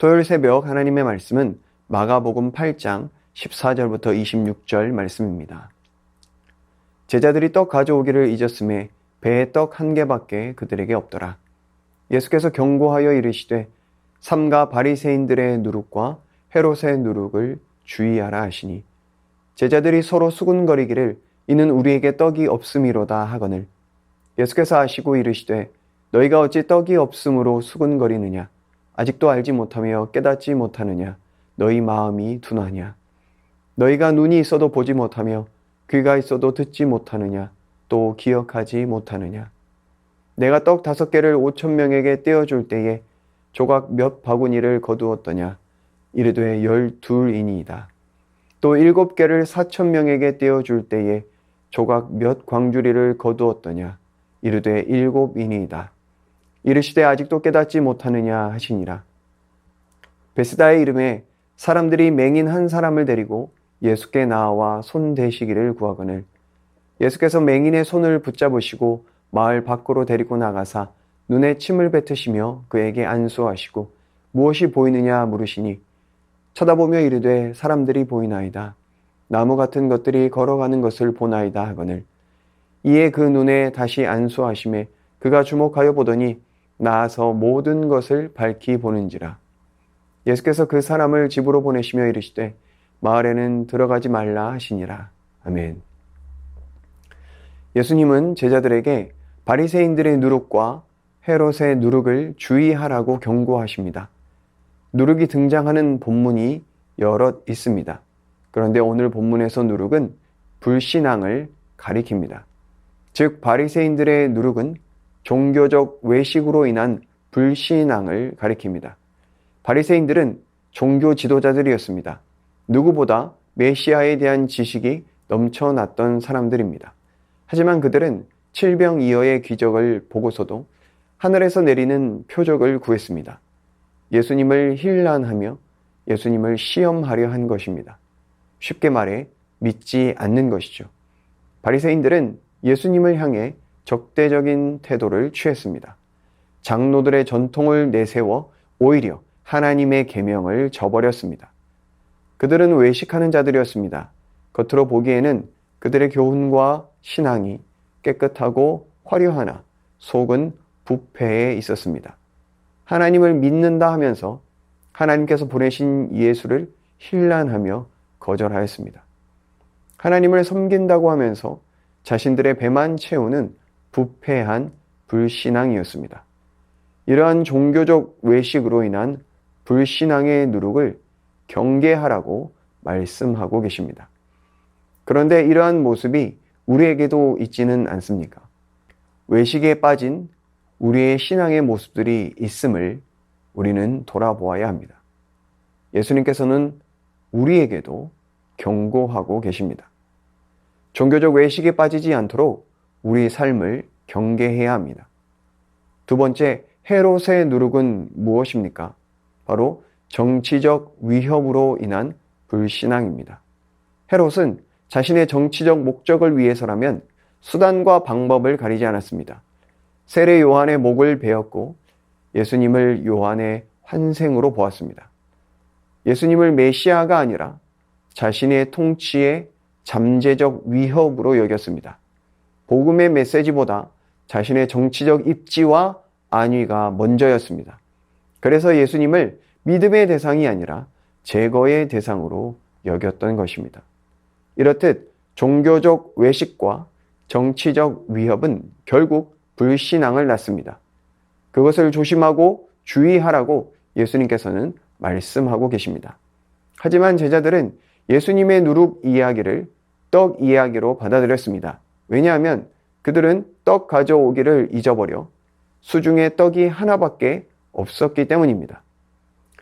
토요일 새벽 하나님의 말씀은 마가복음 8장 14절부터 26절 말씀입니다. 제자들이 떡 가져오기를 잊었음에 배에 떡 한 개밖에 그들에게 없더라. 예수께서 경고하여 이르시되 삼가 바리새인들의 누룩과 헤롯의 누룩을 주의하라 하시니 제자들이 서로 수군거리기를 이는 우리에게 떡이 없음이로다 하거늘 예수께서 아시고 이르시되 너희가 어찌 떡이 없음으로 수군거리느냐 아직도 알지 못하며 깨닫지 못하느냐 너희 마음이 둔하냐 너희가 눈이 있어도 보지 못하며 귀가 있어도 듣지 못하느냐 또 기억하지 못하느냐 내가 떡 5개를 5,000명에게 떼어줄 때에 조각 몇 바구니를 거두었더냐 이르되 12이니이다 또 7개를 4,000명에게 떼어줄 때에 조각 몇 광주리를 거두었더냐 이르되 7이니이다 이르시되 아직도 깨닫지 못하느냐 하시니라. 베스다의 이름에 사람들이 맹인 한 사람을 데리고 예수께 나와 손 대시기를 구하거늘 예수께서 맹인의 손을 붙잡으시고 마을 밖으로 데리고 나가사 눈에 침을 뱉으시며 그에게 안수하시고 무엇이 보이느냐 물으시니 쳐다보며 이르되 사람들이 보이나이다. 나무 같은 것들이 걸어가는 것을 보나이다 하거늘 이에 그 눈에 다시 안수하심에 그가 주목하여 보더니 나아서 모든 것을 밝히 보는지라. 예수께서 그 사람을 집으로 보내시며 이르시되 마을에는 들어가지 말라 하시니라. 아멘. 예수님은 제자들에게 바리새인들의 누룩과 헤롯의 누룩을 주의하라고 경고하십니다. 누룩이 등장하는 본문이 여럿 있습니다. 그런데 오늘 본문에서 누룩은 불신앙을 가리킵니다. 즉 바리새인들의 누룩은 종교적 외식으로 인한 불신앙을 가리킵니다. 바리새인들은 종교 지도자들이었습니다. 누구보다 메시아에 대한 지식이 넘쳐났던 사람들입니다. 하지만 그들은 칠병이어의 기적을 보고서도 하늘에서 내리는 표적을 구했습니다. 예수님을 힐난하며 예수님을 시험하려 한 것입니다. 쉽게 말해 믿지 않는 것이죠. 바리새인들은 예수님을 향해 적대적인 태도를 취했습니다. 장로들의 전통을 내세워 오히려 하나님의 계명을 저버렸습니다. 그들은 외식하는 자들이었습니다. 겉으로 보기에는 그들의 교훈과 신앙이 깨끗하고 화려하나 속은 부패해 있었습니다. 하나님을 믿는다 하면서 하나님께서 보내신 예수를 힐난하며 거절하였습니다. 하나님을 섬긴다고 하면서 자신들의 배만 채우는 부패한 불신앙이었습니다. 이러한 종교적 외식으로 인한 불신앙의 누룩을 경계하라고 말씀하고 계십니다. 그런데 이러한 모습이 우리에게도 있지는 않습니까? 외식에 빠진 우리의 신앙의 모습들이 있음을 우리는 돌아보아야 합니다. 예수님께서는 우리에게도 경고하고 계십니다. 종교적 외식에 빠지지 않도록 우리 삶을 경계해야 합니다. 두 번째, 헤롯의 누룩은 무엇입니까? 바로 정치적 위협으로 인한 불신앙입니다. 헤롯은 자신의 정치적 목적을 위해서라면 수단과 방법을 가리지 않았습니다. 세례 요한의 목을 베었고 예수님을 요한의 환생으로 보았습니다. 예수님을 메시아가 아니라 자신의 통치의 잠재적 위협으로 여겼습니다. 복음의 메시지보다 자신의 정치적 입지와 안위가 먼저였습니다. 그래서 예수님을 믿음의 대상이 아니라 제거의 대상으로 여겼던 것입니다. 이렇듯 종교적 외식과 정치적 위협은 결국 불신앙을 낳습니다. 그것을 조심하고 주의하라고 예수님께서는 말씀하고 계십니다. 하지만 제자들은 예수님의 누룩 이야기를 떡 이야기로 받아들였습니다. 왜냐하면 그들은 떡 가져오기를 잊어버려 수중에 떡이 하나밖에 없었기 때문입니다.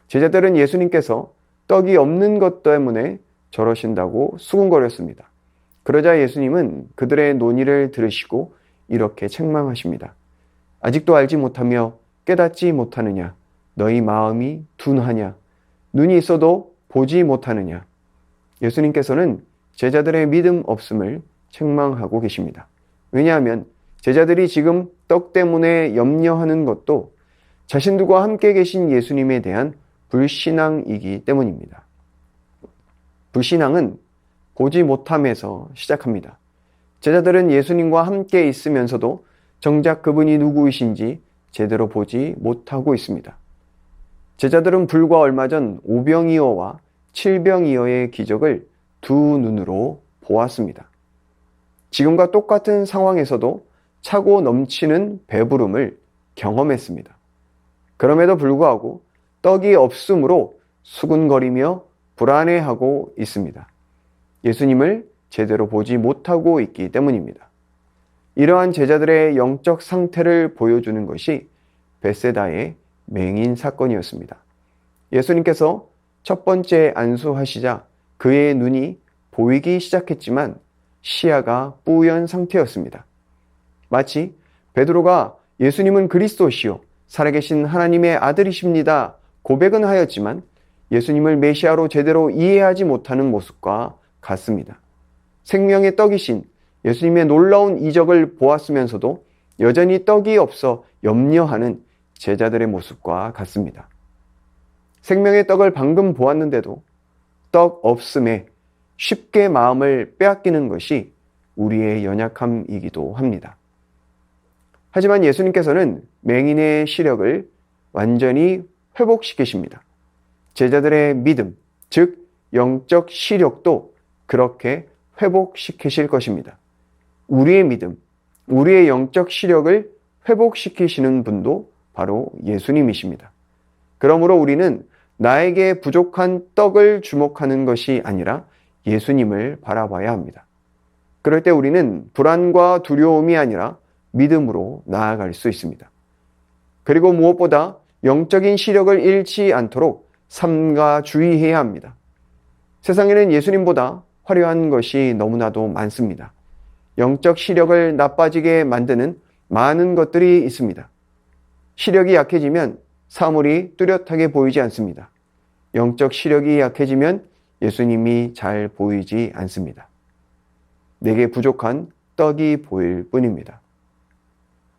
제자들은 예수님께서 떡이 없는 것 때문에 저러신다고 수군거렸습니다. 그러자 예수님은 그들의 논의를 들으시고 이렇게 책망하십니다. 아직도 알지 못하며 깨닫지 못하느냐? 너희 마음이 둔하냐? 눈이 있어도 보지 못하느냐? 예수님께서는 제자들의 믿음 없음을 책망하고 계십니다. 왜냐하면 제자들이 지금 떡 때문에 염려하는 것도 자신들과 함께 계신 예수님에 대한 불신앙이기 때문입니다. 불신앙은 보지 못함에서 시작합니다. 제자들은 예수님과 함께 있으면서도 정작 그분이 누구이신지 제대로 보지 못하고 있습니다. 제자들은 불과 얼마 전 오병이어와 칠병이어의 기적을 두 눈으로 보았습니다. 지금과 똑같은 상황에서도 차고 넘치는 배부름을 경험했습니다. 그럼에도 불구하고 떡이 없으므로 수군거리며 불안해하고 있습니다. 예수님을 제대로 보지 못하고 있기 때문입니다. 이러한 제자들의 영적 상태를 보여주는 것이 벳세다의 맹인 사건이었습니다. 예수님께서 첫 번째 안수하시자 그의 눈이 보이기 시작했지만 시야가 뿌연 상태였습니다. 마치 베드로가 예수님은 그리스도시요 살아계신 하나님의 아들이십니다 고백은 하였지만 예수님을 메시아로 제대로 이해하지 못하는 모습과 같습니다. 생명의 떡이신 예수님의 놀라운 이적을 보았으면서도 여전히 떡이 없어 염려하는 제자들의 모습과 같습니다. 생명의 떡을 방금 보았는데도 떡 없음에 쉽게 마음을 빼앗기는 것이 우리의 연약함이기도 합니다. 하지만 예수님께서는 맹인의 시력을 완전히 회복시키십니다. 제자들의 믿음, 즉 영적 시력도 그렇게 회복시키실 것입니다. 우리의 믿음, 우리의 영적 시력을 회복시키시는 분도 바로 예수님이십니다. 그러므로 우리는 나에게 부족한 떡을 주목하는 것이 아니라 예수님을 바라봐야 합니다. 그럴 때 우리는 불안과 두려움이 아니라 믿음으로 나아갈 수 있습니다. 그리고 무엇보다 영적인 시력을 잃지 않도록 삼가 주의해야 합니다. 세상에는 예수님보다 화려한 것이 너무나도 많습니다. 영적 시력을 나빠지게 만드는 많은 것들이 있습니다. 시력이 약해지면 사물이 뚜렷하게 보이지 않습니다. 영적 시력이 약해지면 예수님이 잘 보이지 않습니다. 내게 부족한 떡이 보일 뿐입니다.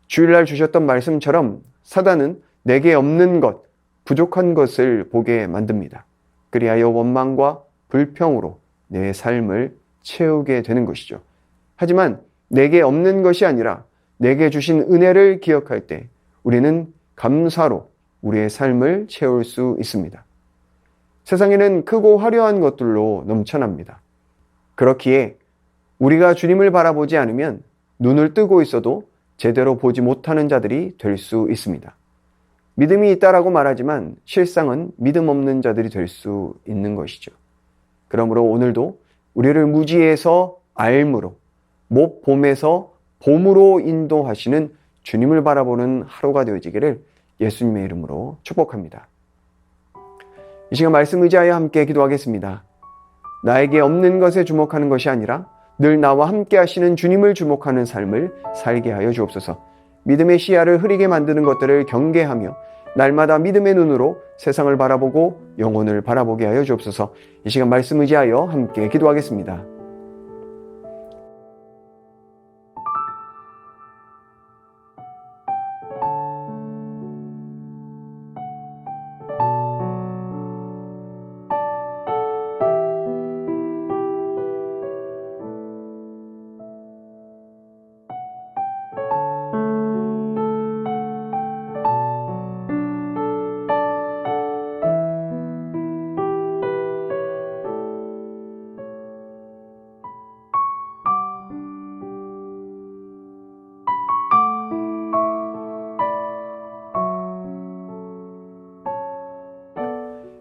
주일날 주셨던 말씀처럼 사단은 내게 없는 것, 부족한 것을 보게 만듭니다. 그리하여 원망과 불평으로 내 삶을 채우게 되는 것이죠. 하지만 내게 없는 것이 아니라 내게 주신 은혜를 기억할 때 우리는 감사로 우리의 삶을 채울 수 있습니다. 세상에는 크고 화려한 것들로 넘쳐납니다. 그렇기에 우리가 주님을 바라보지 않으면 눈을 뜨고 있어도 제대로 보지 못하는 자들이 될 수 있습니다. 믿음이 있다라고 말하지만 실상은 믿음 없는 자들이 될 수 있는 것이죠. 그러므로 오늘도 우리를 무지에서 알므로, 못 봄에서 봄으로 인도하시는 주님을 바라보는 하루가 되어지기를 예수님의 이름으로 축복합니다. 이 시간 말씀 의지하여 함께 기도하겠습니다. 나에게 없는 것에 주목하는 것이 아니라 늘 나와 함께 하시는 주님을 주목하는 삶을 살게 하여 주옵소서. 믿음의 시야를 흐리게 만드는 것들을 경계하며 날마다 믿음의 눈으로 세상을 바라보고 영혼을 바라보게 하여 주옵소서. 이 시간 말씀 의지하여 함께 기도하겠습니다.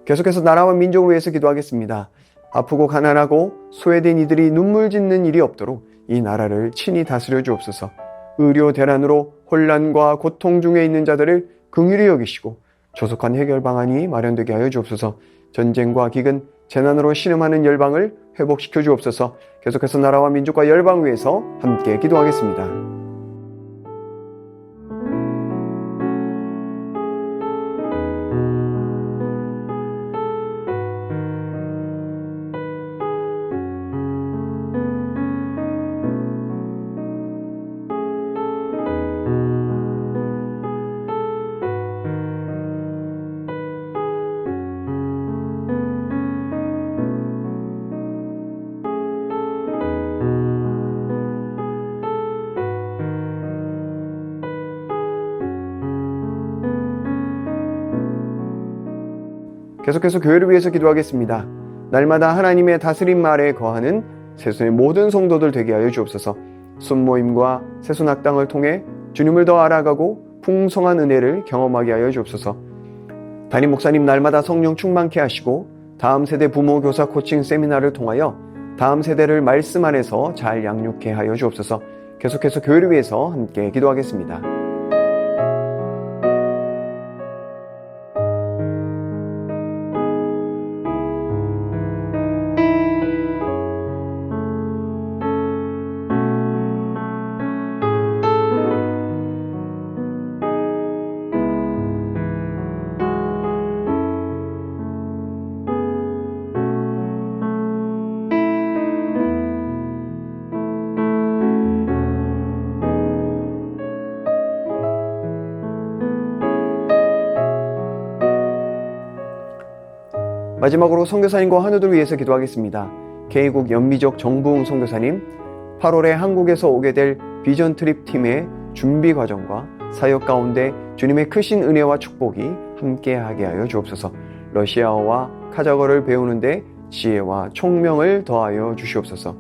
계속해서 나라와 민족을 위해서 기도하겠습니다. 아프고 가난하고 소외된 이들이 눈물 짓는 일이 없도록 이 나라를 친히 다스려 주옵소서. 의료 대란으로 혼란과 고통 중에 있는 자들을 긍휼히 여기시고 조속한 해결 방안이 마련되게 하여 주옵소서. 전쟁과 기근, 재난으로 신음하는 열방을 회복시켜 주옵소서. 계속해서 나라와 민족과 열방 위해서 함께 기도하겠습니다. 계속해서 교회를 위해서 기도하겠습니다. 날마다 하나님의 다스림 아래 거하는 새순의 모든 성도들 되게 하여 주옵소서. 순모임과 새순학당을 통해 주님을 더 알아가고 풍성한 은혜를 경험하게 하여 주옵소서. 담임 목사님 날마다 성령 충만케 하시고 다음 세대 부모 교사 코칭 세미나를 통하여 다음 세대를 말씀 안에서 잘 양육케 하여 주옵소서. 계속해서 교회를 위해서 함께 기도하겠습니다. 마지막으로 선교사님과 환우들을 위해서 기도하겠습니다. K국 연미적 정부웅 선교사님, 8월에 한국에서 오게 될 비전 트립 팀의 준비 과정과 사역 가운데 주님의 크신 은혜와 축복이 함께하게 하여 주옵소서. 러시아어와 카자거를 배우는데 지혜와 총명을 더하여 주시옵소서.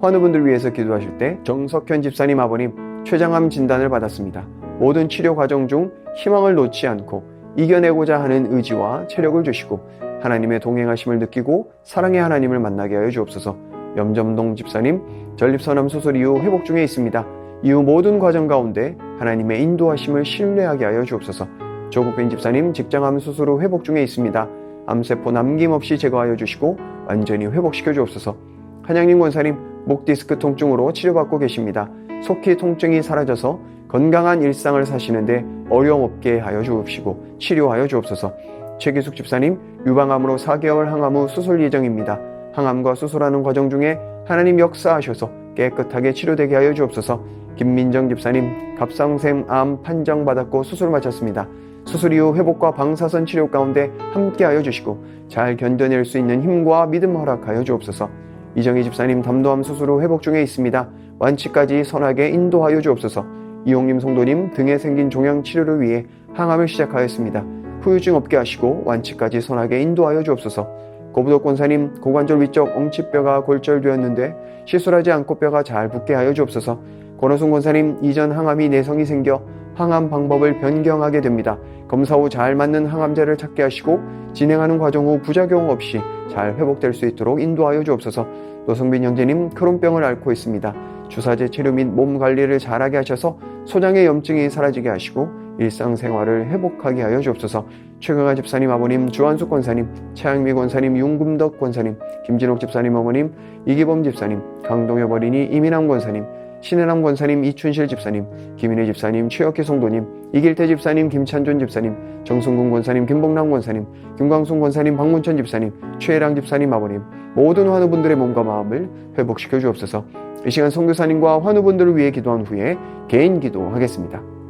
환우분들 위해서 기도하실 때 정석현 집사님 아버님 췌장암 진단을 받았습니다. 모든 치료 과정 중 희망을 놓지 않고 이겨내고자 하는 의지와 체력을 주시고 하나님의 동행하심을 느끼고 사랑의 하나님을 만나게 하여 주옵소서. 염점동 집사님 전립선암 수술 이후 회복 중에 있습니다. 이후 모든 과정 가운데 하나님의 인도하심을 신뢰하게 하여 주옵소서. 조국빈 집사님 직장암 수술 후 회복 중에 있습니다. 암세포 남김없이 제거하여 주시고 완전히 회복시켜 주옵소서. 한양림 권사님 목 디스크 통증으로 치료받고 계십니다. 속히 통증이 사라져서 건강한 일상을 사시는데 어려움 없게 하여 주옵시고 치료하여 주옵소서. 최기숙 집사님 유방암으로 4개월 항암 후 수술 예정입니다. 항암과 수술하는 과정 중에 하나님 역사하셔서 깨끗하게 치료되게 하여 주옵소서. 김민정 집사님 갑상샘 암 판정받았고 수술 마쳤습니다. 수술 이후 회복과 방사선 치료 가운데 함께하여 주시고 잘 견뎌낼 수 있는 힘과 믿음 허락하여 주옵소서. 이정희 집사님 담도암 수술 후 회복 중에 있습니다. 완치까지 선하게 인도하여 주옵소서. 이용림 성도님 등에 생긴 종양 치료를 위해 항암을 시작하였습니다. 후유증 없게 하시고 완치까지 선하게 인도하여 주옵소서. 고부덕 권사님 고관절 위쪽 엉치뼈가 골절되었는데 시술하지 않고 뼈가 잘 붙게 하여 주옵소서. 권호순 권사님 이전 항암이 내성이 생겨 항암 방법을 변경하게 됩니다. 검사 후 잘 맞는 항암제를 찾게 하시고 진행하는 과정 후 부작용 없이 잘 회복될 수 있도록 인도하여 주옵소서. 노성빈 형제님 크론병을 앓고 있습니다. 주사제 치료 및 몸 관리를 잘하게 하셔서 소장의 염증이 사라지게 하시고 일상생활을 회복하게 하여 주옵소서. 최경아 집사님 아버님, 주한숙 권사님, 최양미 권사님, 윤금덕 권사님, 김진옥 집사님 어머님, 이기범 집사님, 강동엽 어린이, 이민남 권사님, 신혜남 권사님, 이춘실 집사님, 김인혜 집사님, 최혁희 성도님, 이길태 집사님, 김찬존 집사님, 정승군 권사님, 김봉남 권사님, 김광순 권사님, 박문천 집사님, 최혜랑 집사님 아버님, 모든 환우분들의 몸과 마음을 회복시켜 주옵소서. 이 시간 선교사님과 환우분들을 위해 기도한 후에 개인 기도하겠습니다.